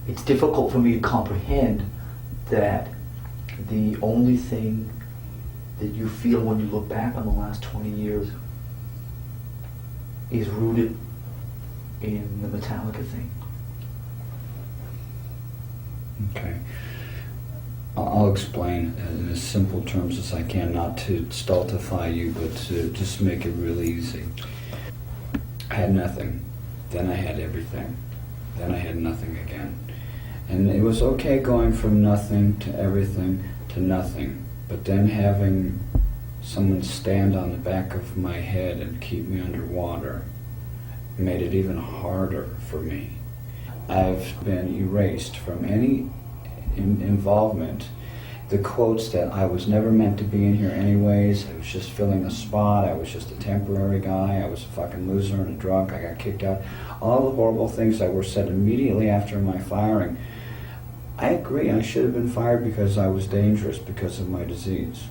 it's difficult for me to comprehend that the only thing that you feel when you look back on the last 20 years is rooted in the Metallica thing. Okay. I'll explain in as simple terms as I can, not to stultify you, but to just make it really easy. I had nothing, then I had everything, then I had nothing again. And it was okay going from nothing to everything to nothing, but then having someone stand on the back of my head and keep me underwater made it even harder for me. I've been erased from any involvement. The quotes that I was never meant to be in here anyways, I was just filling a spot, I was just a temporary guy, I was a fucking loser and a drunk, I got kicked out. All the horrible things that were said immediately after my firing. I agree, I should have been fired because I was dangerous because of my disease.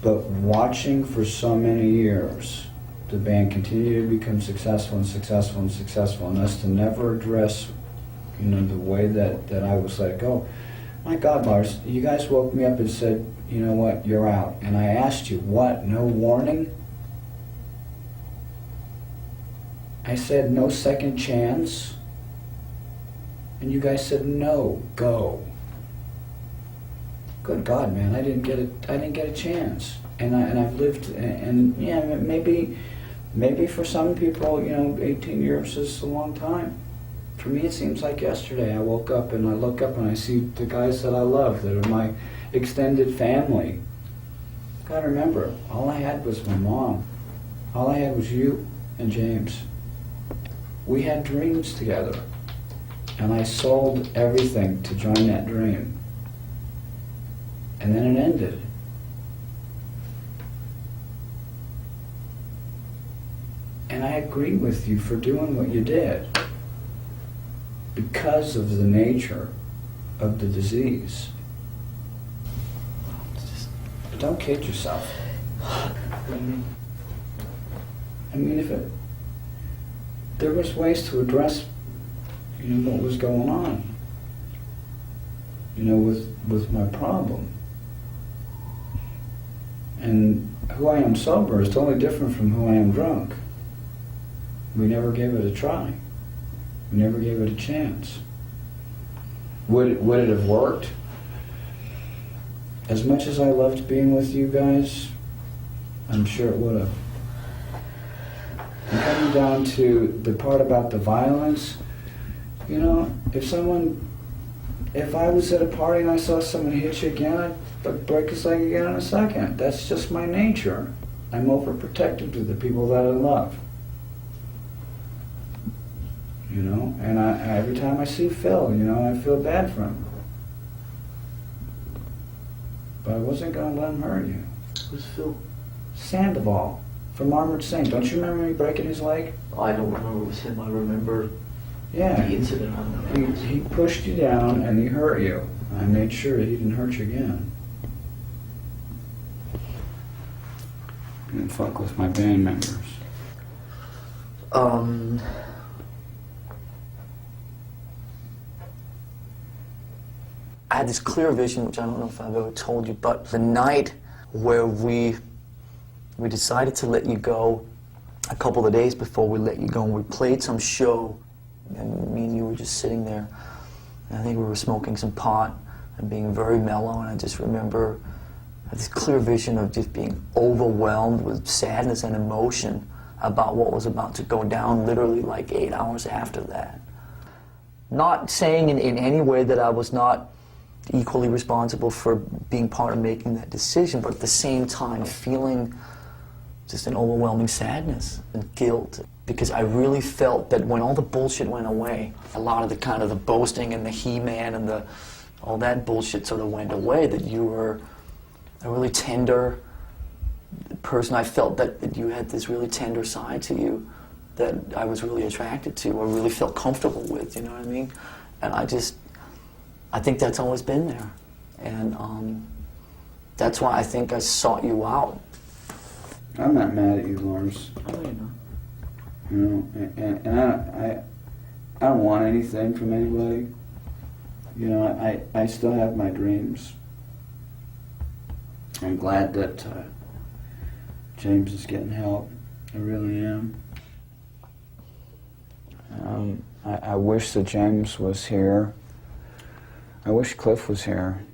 But watching for so many years the band continue to become successful and successful and successful, and us to never address, you know, the way that I was let go. My God, Lars, you guys woke me up and said, you know what, you're out. And I asked you, what, no warning? I said, no second chance? And you guys said, no, go. Good God, man, I didn't get a chance. And I've lived, and yeah, maybe for some people, you know, 18 years is a long time. For me, it seems like yesterday. I woke up and I look up and I see the guys that I love, that are my extended family. Gotta remember, all I had was my mom. All I had was you and James. We had dreams together. And I sold everything to join that dream. And then it ended. And I agree with you for doing what you did, because of the nature of the disease. But don't kid yourself. I mean, there was ways to address, you know, what was going on, you know, with my problem. And who I am sober is totally different from who I am drunk. We never gave it a try. We never gave it a chance. Would it have worked? As much as I loved being with you guys, I'm sure it would have. And coming down to the part about the violence, you know, if I was at a party and I saw someone hit you again, I'd break his leg again in a second. That's just my nature. I'm overprotective to the people that I love. You know, and every time I see Phil, you know, I feel bad for him. But I wasn't going to let him hurt you. Who's Phil? Sandoval from Armored Saint. Don't you remember me breaking his leg? I don't remember it was him. I remember the incident on the he pushed you down and he hurt you. I made sure he didn't hurt you again. He didn't fuck with my band members. I had this clear vision, which I don't know if I've ever told you, but the night where we decided to let you go, a couple of days before we let you go, and we played some show, and me and you were just sitting there, and I think we were smoking some pot and being very mellow, and I just remember I had this clear vision of just being overwhelmed with sadness and emotion about what was about to go down literally like 8 hours after that. Not saying in any way that I was not equally responsible for being part of making that decision, but at the same time feeling just an overwhelming sadness and guilt, because I really felt that when all the bullshit went away, a lot of the kind of the boasting and the he-man and all that bullshit sort of went away, that you were a really tender person. I felt that you had this really tender side to you that I was really attracted to, or really felt comfortable with, you know what I mean? And I think that's always been there. And that's why I think I sought you out. I'm not mad at you, Lars. Oh, you know. You know, and I don't want anything from anybody. You know, I still have my dreams. I'm glad that James is getting help. I really am. I wish that James was here. I wish Cliff was here.